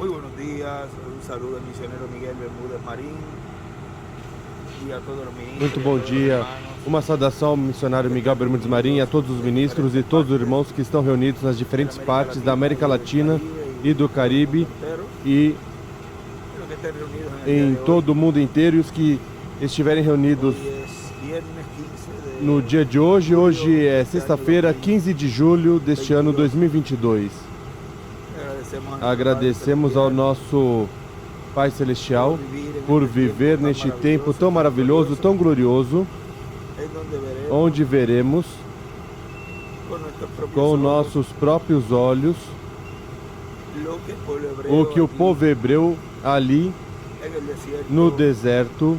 Muy buenos días, un saludo al misionero Miguel Bermúdez Marín y a todos los ministros. Muito bom dia. Uma saudação ao missionário Miguel Bermudes Marim, a todos os ministros e todos os irmãos que estão reunidos nas diferentes partes da América Latina e do Caribe e em todo o mundo inteiro, e os que estiverem reunidos no dia de hoje. Hoje é sexta-feira, 15 de julho deste ano 2022. Agradecemos ao nosso Pai Celestial por viver neste tempo tão maravilhoso, tão glorioso, onde veremos com nossos próprios olhos o que o povo hebreu ali no deserto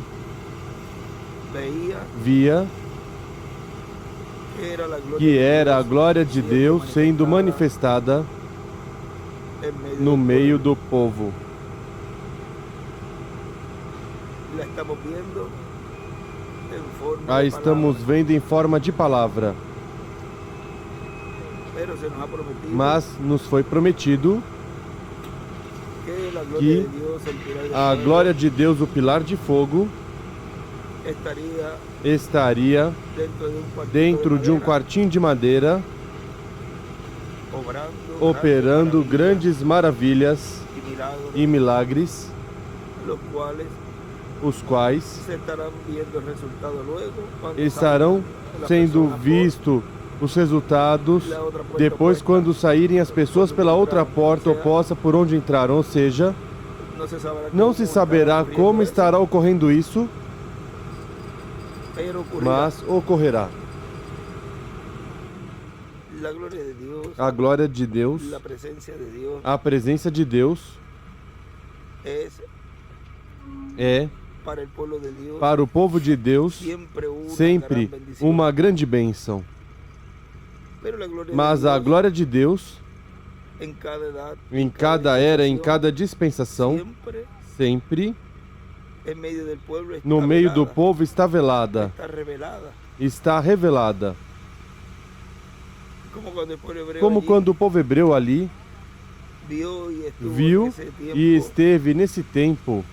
via, que era a glória de Deus sendo manifestada no meio do povo. A estamos vendo em forma de palavra, mas nos foi prometido que a glória de Deus, o pilar de fogo, estaria dentro de um quartinho de madeira, operando grandes maravilhas e milagres, os quais estarão sendo vistos os resultados depois, quando saírem as pessoas pela outra porta oposta por onde entraram. Ou seja, não se saberá como estará ocorrendo isso, mas ocorrerá. A glória de Deus, a presença de Deus é para o povo de Deus sempre uma grande bênção. Mas a glória de Deus, em cada era, em cada dispensação, sempre no meio do povo está velada, está revelada. Como quando o povo hebreu ali viu e esteve nesse tempo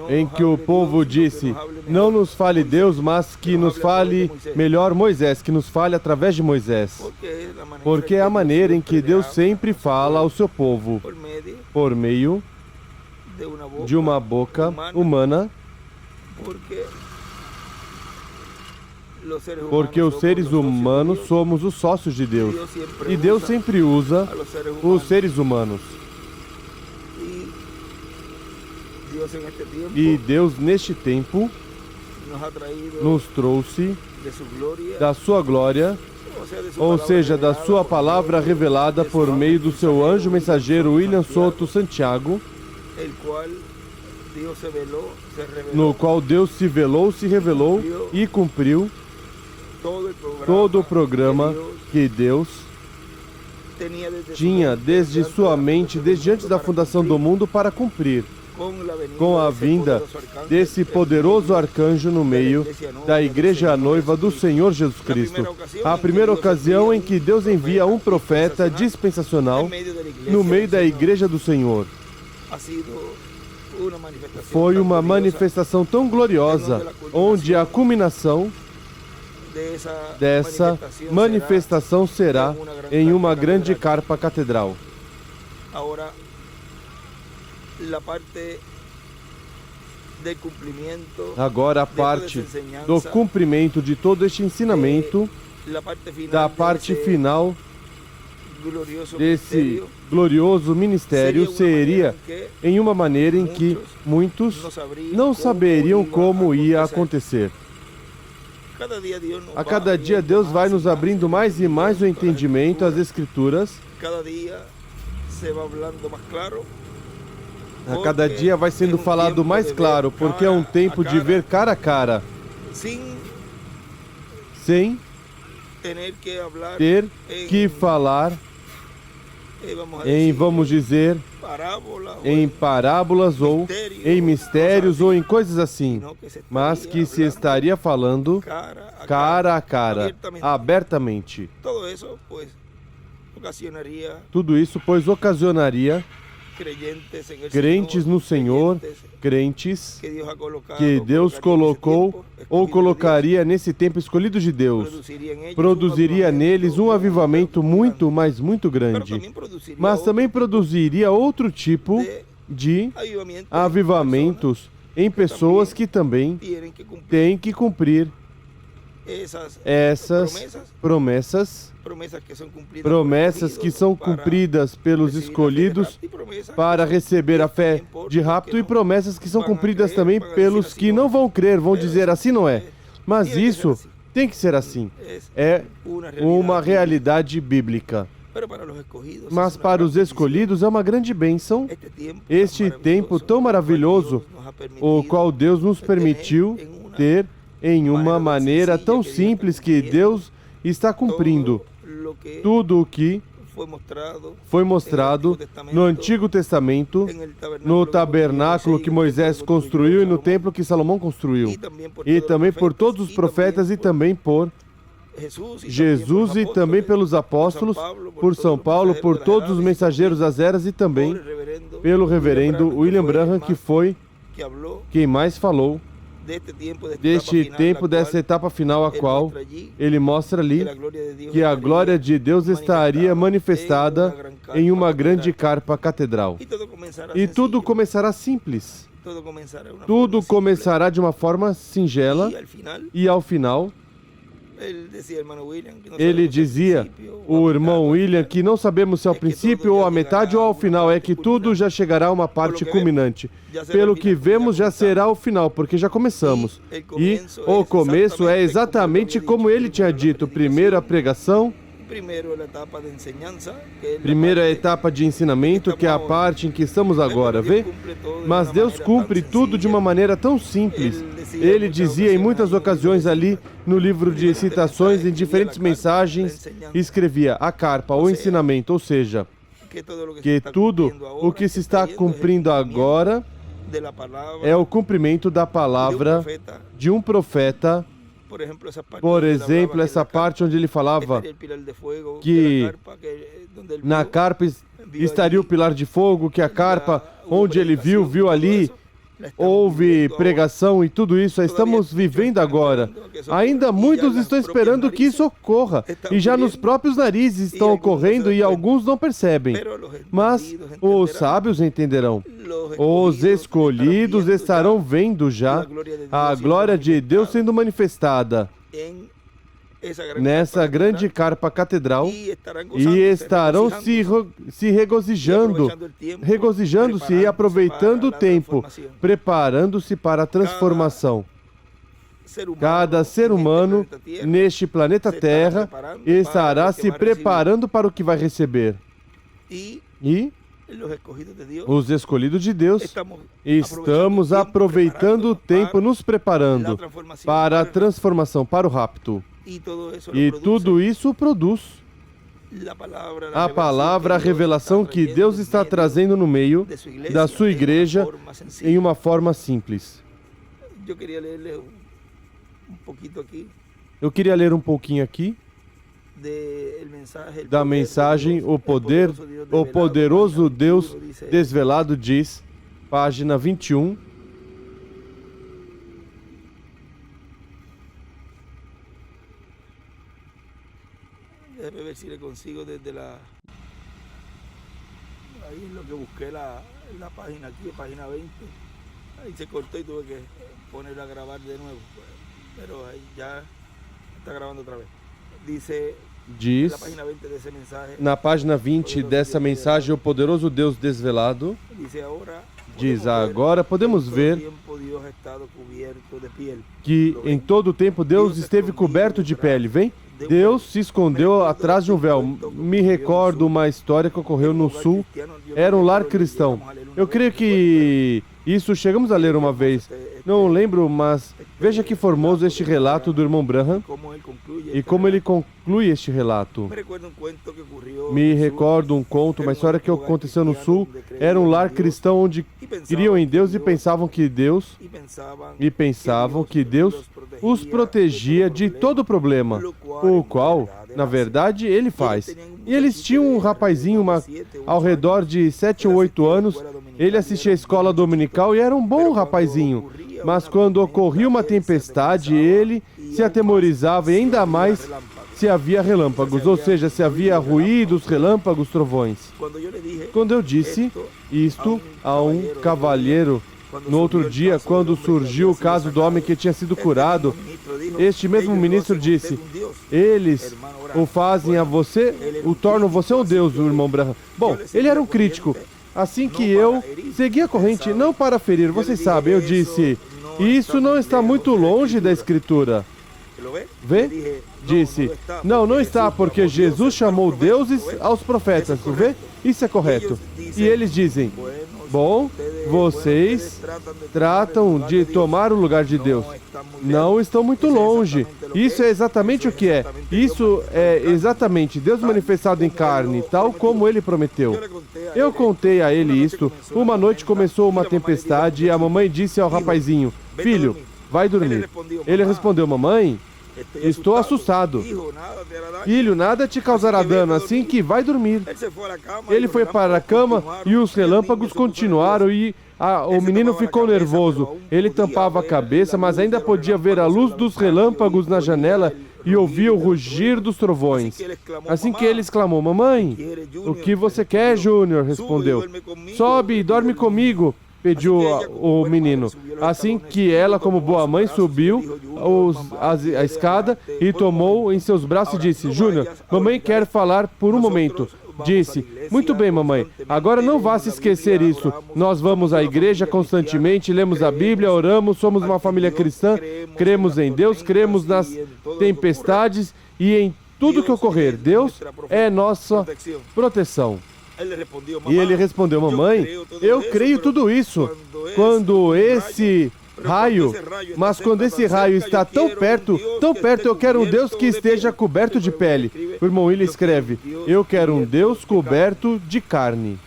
em que o povo disse: não nos fale Deus, mas que nos fale melhor Moisés, que nos fale através de Moisés. Porque é a maneira em que Deus sempre fala ao seu povo, por meio de uma boca humana, porque os seres humanos somos os sócios de Deus, e Deus sempre usa os seres humanos. E Deus, neste tempo, nos trouxe da sua glória, ou seja, da sua palavra revelada por meio do seu anjo mensageiro William Soto Santiago, no qual Deus se velou, se revelou e cumpriu todo o programa que Deus tinha desde sua mente, desde antes da fundação do mundo, para cumprir, com a vinda desse poderoso arcanjo no meio da igreja noiva do Senhor Jesus Cristo. A primeira ocasião em que Deus envia um profeta dispensacional no meio da igreja do Senhor. Foi uma manifestação tão gloriosa, onde a culminação dessa manifestação será em uma grande carpa catedral. Agora a parte do cumprimento de todo este ensinamento, da parte final desse glorioso ministério, seria em uma maneira em que muitos não saberiam como ia acontecer. A cada dia Deus vai nos abrindo mais e mais o entendimento, as Escrituras. A cada dia vai sendo falado mais claro, porque é um tempo de ver cara a cara, sem ter que falar em, vamos dizer, em parábolas ou em mistérios ou em coisas assim, mas que se estaria falando cara a cara, abertamente. Tudo isso, pois, ocasionaria crentes no Senhor, crentes que Deus colocou ou colocaria nesse tempo escolhido de Deus, produziria neles um avivamento muito, mas muito grande, mas também produziria outro tipo de avivamentos em pessoas que também têm que cumprir essas promessas que são cumpridas pelos escolhidos para receber a fé de rapto e promessas que são cumpridas também pelos que não vão crer, vão dizer assim não é. Mas isso tem que ser assim. É uma realidade bíblica. Mas para os escolhidos é uma grande bênção este tempo tão maravilhoso, o qual Deus nos permitiu ter em uma maneira tão simples que Deus está cumprindo tudo o que foi mostrado no Antigo Testamento, no tabernáculo que Moisés construiu e no templo que Salomão construiu, e também por todos os profetas e também por Jesus e também pelos apóstolos, por São Paulo, por todos os mensageiros das eras e também pelo reverendo William Branham, que foi quem mais falou deste tempo, dessa etapa final, a qual ele mostra ali que a glória de Deus estaria manifestada em uma grande carpa catedral. E tudo começará simples. Tudo começará de uma forma singela e ao final ele dizia, o irmão William, que não sabemos se ao princípio ou à metade ou ao final, é que tudo já chegará a uma parte culminante. Pelo que vemos, já será o final, porque já começamos. E o começo é exatamente como ele tinha dito. Primeiro a pregação, primeiro a etapa de ensinamento, que é a parte em que estamos agora, vê? Mas Deus cumpre tudo de uma maneira tão simples. Ele dizia em muitas ocasiões ali, no livro de citações, em diferentes mensagens, escrevia a carpa, o ensinamento, ou seja, que tudo o que se está cumprindo agora é o cumprimento da palavra de um profeta. Por exemplo, essa parte onde ele falava que na carpa estaria o pilar de fogo, que a carpa, onde ele viu ali, houve pregação e tudo isso. Estamos vivendo agora. Ainda muitos estão esperando que isso ocorra, e já nos próprios narizes estão ocorrendo e alguns não percebem. Mas os sábios entenderão. Os escolhidos estarão vendo já a glória de Deus sendo manifestada nessa grande carpa catedral e estarão se regozijando-se e aproveitando o tempo, preparando-se para a transformação. Cada ser humano neste planeta Terra estará se preparando para o que vai receber. E os escolhidos de Deus estamos aproveitando o tempo, nos preparando para a transformação, para o rapto. E tudo isso produz a palavra, a revelação que Deus está trazendo no meio da sua igreja em uma forma simples. Eu queria ler um pouquinho aqui da mensagem O Poderoso Deus Desvelado, diz, página 21. Déjame ver si le consigo desde la... Ahí es lo que busqué la página aquí, página 20. Ahí se cortó y tuve que ponerla a grabar de nuevo. Pero ahí ya está grabando otra vez. Diz, na página 20 dessa mensagem, O Poderoso Deus Desvelado, diz, agora podemos ver que em todo o tempo Deus esteve coberto de pele, vem? Deus se escondeu atrás de um véu. Me recordo uma história que ocorreu no sul, era um lar cristão. Eu creio que isso chegamos a ler uma vez, não lembro, mas veja que formoso este relato do irmão Branham e como ele conclui conclui este relato. Me recordo um conto, uma história que aconteceu no Sul. Era um lar cristão onde criam em Deus e pensavam que Deus os protegia de todo problema, o qual, na verdade, Ele faz. E eles tinham um rapazinho ao redor de 7 ou 8 anos. Ele assistia à escola dominical e era um bom rapazinho. Mas quando ocorria uma tempestade, ele se atemorizava, e ainda mais se havia relâmpagos, ou seja, se havia ruídos, relâmpagos, trovões. Quando eu disse isto a um cavalheiro, no outro dia, quando surgiu o caso do homem que tinha sido curado, este mesmo ministro disse: eles o fazem a você, o tornam você um Deus, o irmão Branham. Bom, ele era um crítico. Assim que eu segui a corrente, não para ferir, vocês sabem, eu disse: isso não está muito longe da Escritura. Vê? Disse: não está, porque Jesus chamou deuses aos profetas, vê? Isso é correto. E eles dizem: bom, vocês tratam de tomar o lugar de Deus. Não estão muito longe. Isso é exatamente o que é. Isso é exatamente Deus manifestado em carne, tal como Ele prometeu. Eu contei a ele isto. Uma noite começou uma tempestade e a mamãe disse ao rapazinho: filho, vai dormir. Ele respondeu: mamãe, estou assustado. Filho, nada te causará dano, assim que vai dormir. Ele foi para a cama e os relâmpagos continuaram e o menino ficou nervoso. Ele tampava a cabeça, mas ainda podia ver a luz dos relâmpagos na janela e ouvia o rugir dos trovões. Assim que ele exclamou: mamãe, o que você quer, Júnior? Respondeu: sobe e dorme comigo, pediu o menino. Assim que ela, como boa mãe, subiu a escada e tomou em seus braços e disse: Júnior, mamãe quer falar por um momento. Disse: muito bem, mamãe, agora não vá se esquecer isso. Nós vamos à igreja constantemente, lemos a Bíblia, oramos, somos uma família cristã, cremos em Deus, cremos nas tempestades e em tudo que ocorrer. Deus é nossa proteção. E ele respondeu: mamãe, eu creio tudo isso. Quando esse raio, mas quando esse raio está tão perto, eu quero um Deus que esteja coberto de pele. O irmão William escreve: eu quero um Deus coberto de carne.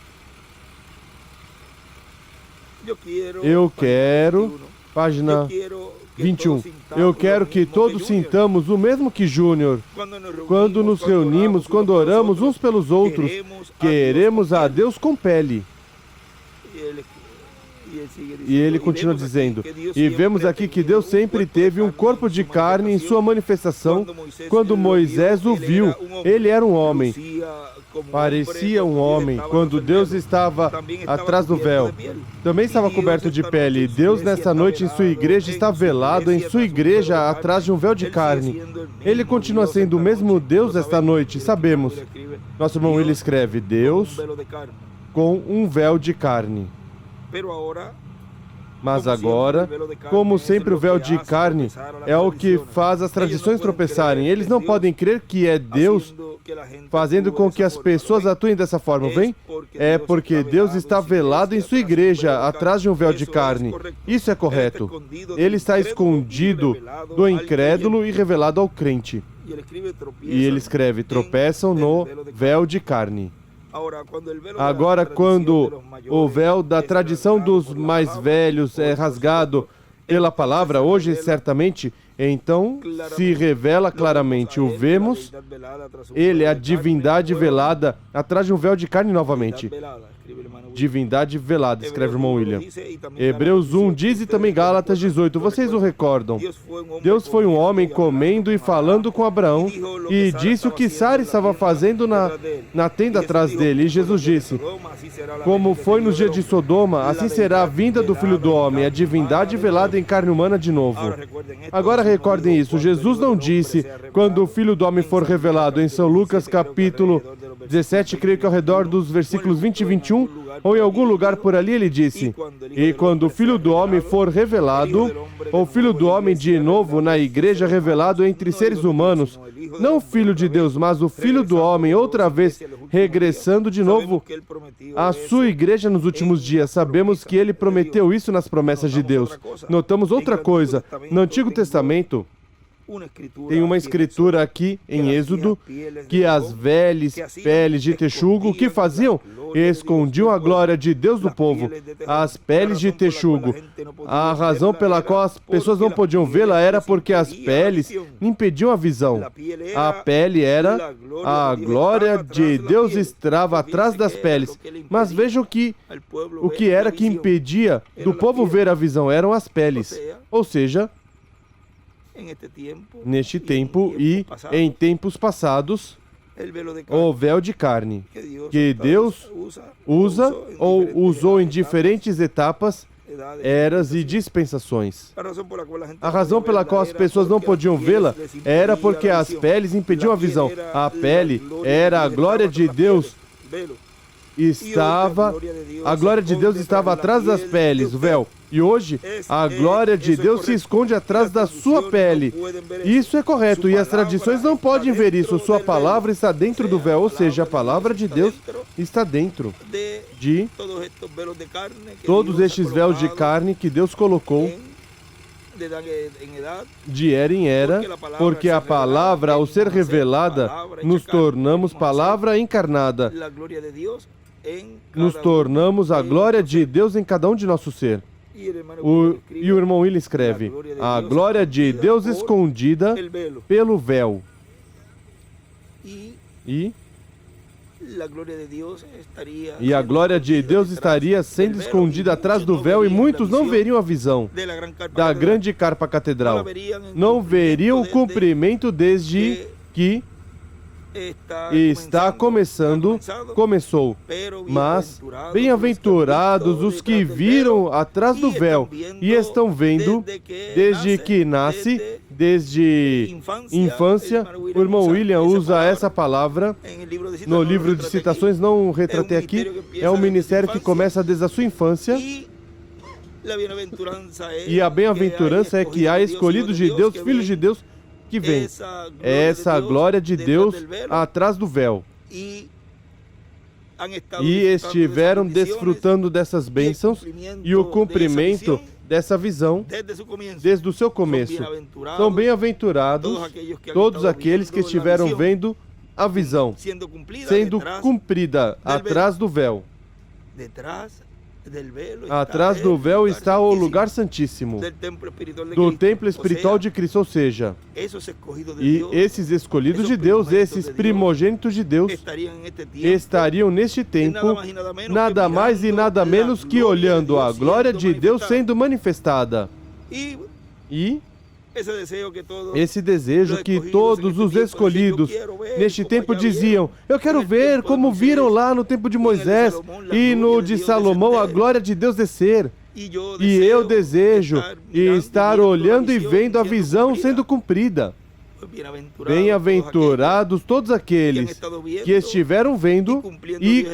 Eu quero, página 21. Eu quero que todos sintamos o mesmo que Júnior. Quando nos reunimos, quando oramos uns pelos outros, queremos a Deus com pele. E ele continua dizendo: e vemos aqui que Deus sempre teve um corpo de carne em sua manifestação. Quando Moisés o viu, ele era um homem. Parecia um homem. Quando Deus estava atrás do véu, também estava coberto de pele. Deus, nessa noite, em sua igreja, está velado em sua igreja atrás de um véu de carne. Ele continua sendo o mesmo Deus esta noite, sabemos. Nosso irmão ele escreve: Deus com um véu de carne. Mas agora, como sempre, o véu de carne é o que faz as tradições tropeçarem. Eles não podem crer que é Deus fazendo com que as pessoas atuem dessa forma, vem? É porque Deus está velado em sua igreja, atrás de um véu de carne. Isso é correto. Ele está escondido do incrédulo e revelado ao crente. E ele escreve: tropeçam no véu de carne. Agora, quando o véu da tradição dos mais velhos é rasgado pela palavra, hoje certamente, então se revela claramente. O vemos, ele é a divindade velada atrás de um véu de carne novamente. Divindade velada, escreve o irmão William. Hebreus 1 diz e também Gálatas 18. Vocês o recordam? Deus foi um homem comendo e falando com Abraão e disse o que Sara estava fazendo na tenda atrás dele. E Jesus disse: como foi nos dias de Sodoma, assim será a vinda do Filho do Homem, a divindade velada em carne humana de novo. Agora recordem isso. Jesus não disse: quando o Filho do Homem for revelado, em São Lucas capítulo 17, creio que ao redor dos versículos 20 e 21, ou em algum lugar por ali, ele disse: e quando o Filho do Homem for revelado, ou Filho do Homem de novo na igreja revelado entre seres humanos, não o Filho de Deus, mas o Filho do Homem, outra vez regressando de novo à sua igreja nos últimos dias. Sabemos que ele prometeu isso nas promessas de Deus. Notamos outra coisa. No Antigo Testamento, Tem uma escritura aqui em Êxodo que as velhas peles de texugo, o que faziam? Escondiam a glória de Deus do povo. As peles de texugo. A razão pela qual as pessoas não podiam vê-la era porque as peles impediam a visão. A pele era a glória de Deus estava atrás das peles. Mas vejam que o que era que impedia do povo ver a visão eram as peles. Ou seja, neste tempo e em tempos passados, o véu de carne que Deus usa ou usou em diferentes etapas, eras e dispensações. A razão pela qual as pessoas não podiam vê-la era porque as peles impediam a visão. A pele era a glória de Deus. A glória de Deus estava atrás das peles, o véu. E hoje, a glória de Deus se esconde atrás da sua pele. Isso é correto, e as tradições não podem ver isso. Sua palavra está dentro do véu, ou seja, a palavra de Deus está dentro de todos estes véus de carne que Deus colocou de era em era, porque a palavra, ao ser revelada, nos tornamos palavra encarnada. Nos tornamos a glória de Deus em cada um de nosso ser. E o irmão William escreve: a glória de Deus escondida pelo véu. E a glória de Deus estaria sendo escondida atrás do véu e muitos não veriam a visão da grande carpa catedral. Não veriam o cumprimento desde que começou. Mas bem-aventurados os que viram atrás do véu e estão vendo desde que nasce, desde infância. O irmão William usa essa palavra no livro de citações, não retratei aqui. É um ministério que começa desde a sua infância. E a bem-aventurança é que há escolhidos de Deus, filhos de Deus, que vem. Essa glória de Deus atrás do véu. E estiveram desfrutando dessas bênçãos e o cumprimento dessa visão desde o seu começo. São bem-aventurados todos aqueles que estiveram vendo a visão sendo cumprida atrás do véu. Atrás do véu está o lugar santíssimo do templo espiritual de Cristo, ou seja, e esses escolhidos de Deus, esses primogênitos de Deus, estariam neste tempo nada mais e nada menos que olhando a glória de Deus sendo manifestada. E esse desejo que todos os escolhidos neste tempo diziam: eu quero ver como viram lá no tempo de Moisés e no de Salomão a glória de Deus descer. E eu desejo estar olhando e vendo a visão sendo cumprida. Bem-aventurados todos aqueles que estiveram vendo e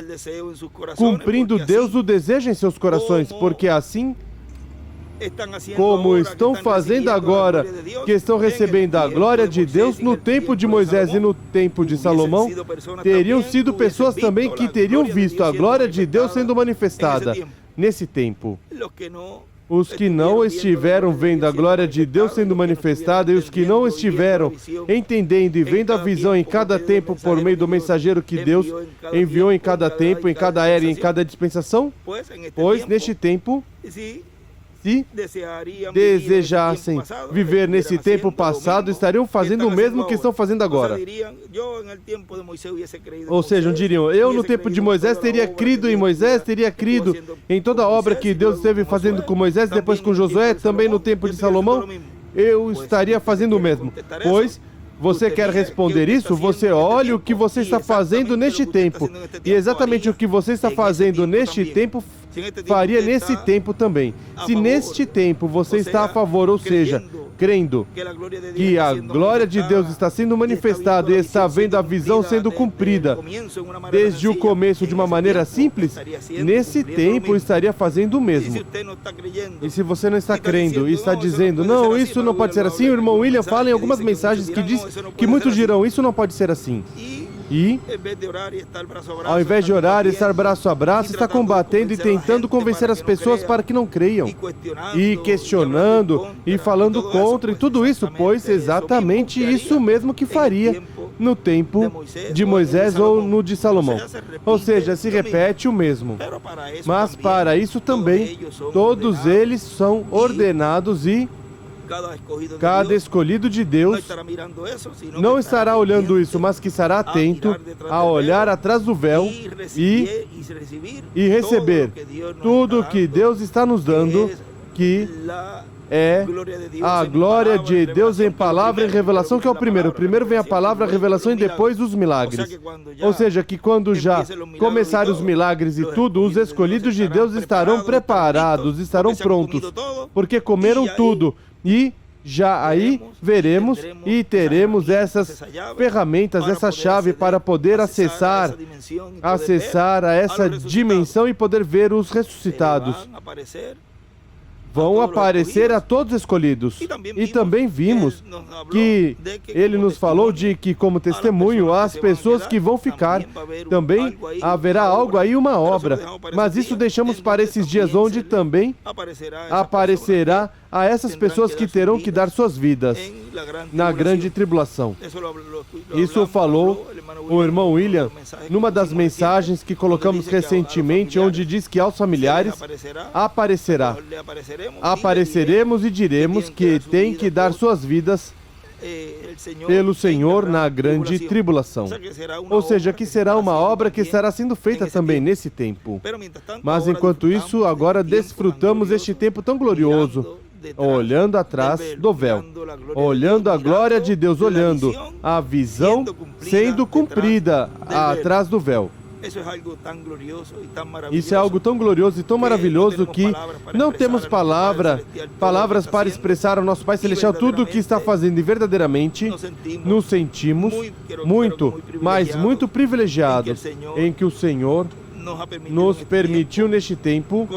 cumprindo Deus o desejo em seus corações, porque assim como estão fazendo agora, que estão recebendo a glória de Deus no tempo de Moisés e no tempo de Salomão, teriam sido pessoas também que teriam visto a glória de Deus sendo manifestada nesse tempo. Os que não estiveram vendo a glória de Deus sendo manifestada e os que não estiveram entendendo e vendo a visão em cada tempo por meio do mensageiro que Deus enviou em cada tempo, em cada era e em cada dispensação, pois neste tempo, se desejassem viver nesse tempo passado, estariam fazendo o mesmo que estão fazendo agora. Ou seja, diriam: eu no tempo de Moisés teria crido em Moisés, teria crido em toda a obra que Deus esteve fazendo com Moisés, depois com Josué, também no tempo de Salomão, eu estaria fazendo o mesmo. Pois você quer responder isso? Você olha o que você está fazendo neste tempo. E exatamente o que você está fazendo neste tempo, faria nesse tempo também. Se neste tempo você está a favor, ou seja, crendo que a glória de Deus está sendo manifestada e está vendo a visão sendo cumprida desde o começo de uma maneira simples, nesse tempo estaria fazendo o mesmo. E se você não está crendo e está dizendo: não, isso não pode ser assim, o irmão William fala em algumas mensagens que diz que muitos dirão: isso não pode ser assim. E, ao invés de orar e estar braço a braço, está combatendo e tentando convencer as pessoas para que não creiam. E questionando e falando contra, e tudo isso, pois exatamente isso mesmo que faria no tempo de Moisés ou no de Salomão. Ou seja, se repete o mesmo. Mas para isso também, todos eles são ordenados e cada escolhido de Deus não estará olhando isso, mas que estará atento a olhar atrás do véu e receber tudo que Deus está nos dando, que é a glória de Deus em palavra e revelação, que é o primeiro. Primeiro vem a palavra, a revelação e depois os milagres. Ou seja, que quando já começarem os milagres e tudo, os escolhidos de Deus estarão preparados, estarão prontos, porque comeram tudo. E já aí veremos e teremos essas ferramentas, essa chave para poder acessar a essa dimensão e poder ver os ressuscitados. Vão aparecer a todos escolhidos. E também vimos que ele nos falou de que, como testemunho, as pessoas que vão ficar, também haverá algo aí, uma obra. Mas isso deixamos para esses dias, onde também aparecerá a essas pessoas que terão que dar suas vidas na grande tribulação. Isso falou o irmão William numa das mensagens que colocamos recentemente, onde diz que aos familiares apareceremos e diremos que têm que dar suas vidas pelo Senhor na grande tribulação. Ou seja, que será uma obra que estará sendo feita também nesse tempo. Mas enquanto isso, agora desfrutamos este tempo tão glorioso, olhando atrás do véu, olhando a glória de Deus, olhando a visão sendo cumprida atrás do véu. Isso é algo tão glorioso e tão maravilhoso que não temos palavras para expressar ao nosso Pai Celestial tudo o que está fazendo, e verdadeiramente nos sentimos muito, mas muito privilegiados em que o Senhor nos permitiu neste tempo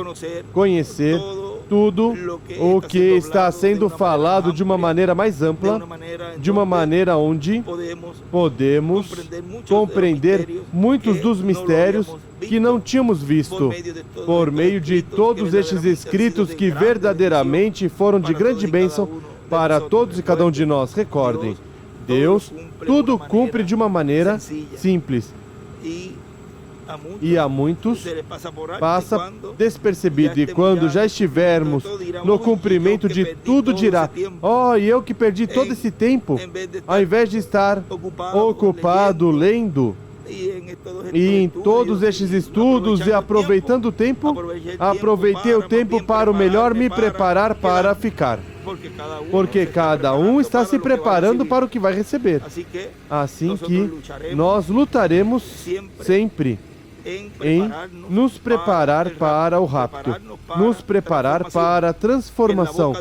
conhecer tudo o que está sendo falado de uma maneira mais ampla, de uma maneira onde podemos compreender muitos dos mistérios que não tínhamos visto, por meio de todos estes escritos que verdadeiramente foram de grande bênção para todos e cada um de nós. Recordem, Deus tudo cumpre de uma maneira simples. E a muitos passa despercebido, e quando já estivermos no cumprimento de tudo, dirá: oh, e eu que perdi todo esse tempo, ao invés de estar ocupado lendo, e em todos estes estudos e aproveitando o tempo, aproveitei o tempo para o melhor me preparar para ficar. Porque cada um está se preparando para o que vai receber. Assim que nós lutaremos sempre em nos preparar para o rapto, nos preparar para a transformação,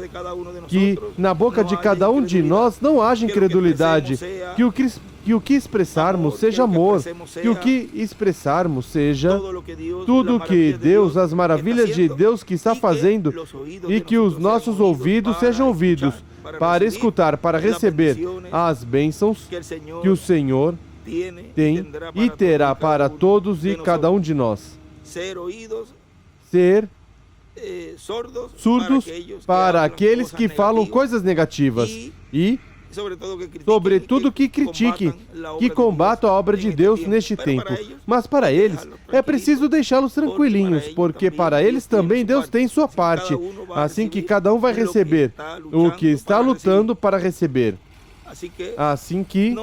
que na boca de cada um de nós não haja incredulidade, que o que expressarmos seja amor, que o que expressarmos seja tudo que Deus, as maravilhas de Deus que está fazendo, e que os nossos ouvidos sejam ouvidos para escutar, para receber as bênçãos que o Senhor tem e terá para todos e cada um de nós. Ser surdos para aqueles que falam coisas negativas e, sobretudo, que critiquem, que combatam a obra de Deus neste tempo. Mas para eles, é preciso deixá-los tranquilinhos, porque para eles também Deus tem sua parte, assim que cada um vai receber o que está lutando para receber. Assim que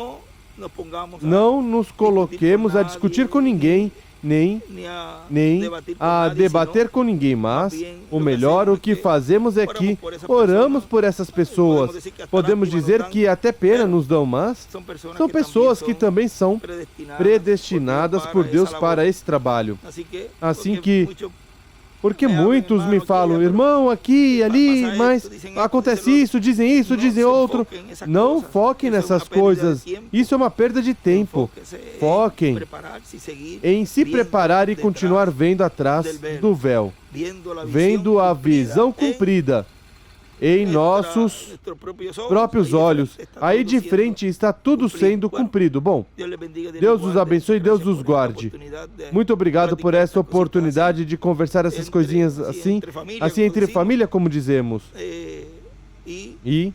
não nos coloquemos a discutir com ninguém, nem a debater com ninguém, mas o melhor, o que fazemos é que oramos por essas pessoas. Podemos dizer que até pena nos dão, mas são pessoas que também são predestinadas por Deus para esse trabalho. Assim que, porque muitos me falam: irmão, aqui e ali, mas acontece isso, dizem outro. Não foquem nessas coisas. Isso é uma perda de tempo. Foquem em se preparar e continuar vendo atrás do véu, vendo a visão cumprida em nossos próprios olhos. Aí de frente está tudo sendo cumprido. Bom, Deus os abençoe e Deus os guarde. Muito obrigado por essa oportunidade de conversar essas coisinhas assim entre família, como dizemos. E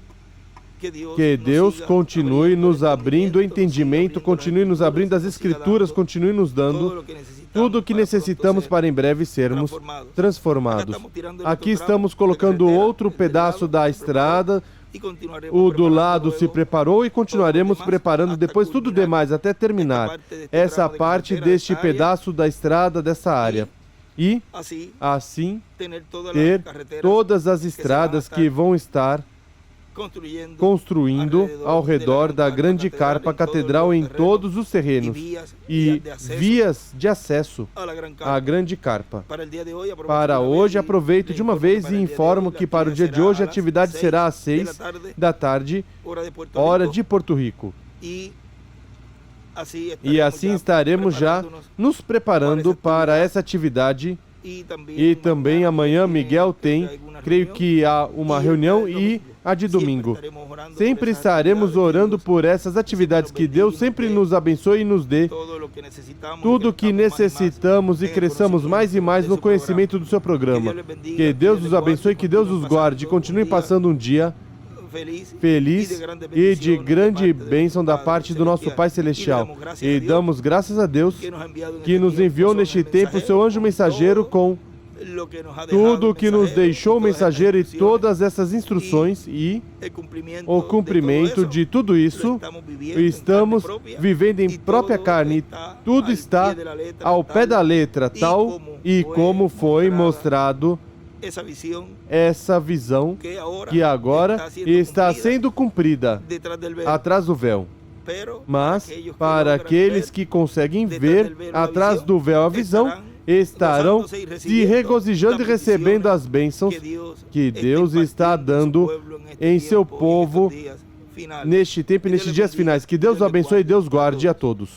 que Deus continue nos abrindo entendimento, continue nos abrindo as Escrituras, continue nos dando tudo o que necessitamos para em breve sermos transformados. Aqui estamos colocando outro pedaço da estrada. O do lado se preparou e continuaremos preparando depois tudo demais até terminar essa parte deste pedaço da estrada, dessa área. E assim ter todas as estradas que vão estar construindo ao redor da grande carpa catedral em todos os terrenos e vias de acesso à grande carpa. Para hoje, aproveito de uma vez e informo que para o dia de hoje a atividade será às 6 da tarde, hora de Porto Rico. E assim estaremos já nos preparando para essa atividade. E também amanhã Miguel creio que há uma reunião e a de domingo. Sempre estaremos orando por essas atividades, que Deus sempre nos abençoe e nos dê tudo o que necessitamos e cresçamos mais e mais no conhecimento do seu programa. Que Deus os abençoe, que Deus os guarde e continue passando um dia feliz e de grande bênção da parte do nosso Pai Celestial. E damos graças a Deus que nos enviou neste tempo o seu anjo mensageiro com tudo o que nos deixou o mensageiro e todas essas instruções e o cumprimento de tudo isso. Estamos vivendo em própria carne. Tudo está ao pé da letra, tal e como foi mostrado essa visão que agora está sendo cumprida atrás do véu. Mas, para aqueles que conseguem ver atrás do véu a visão, estarão se regozijando e recebendo as bênçãos que Deus está dando em seu povo neste tempo e nestes dias finais. Que Deus o abençoe e Deus guarde a todos.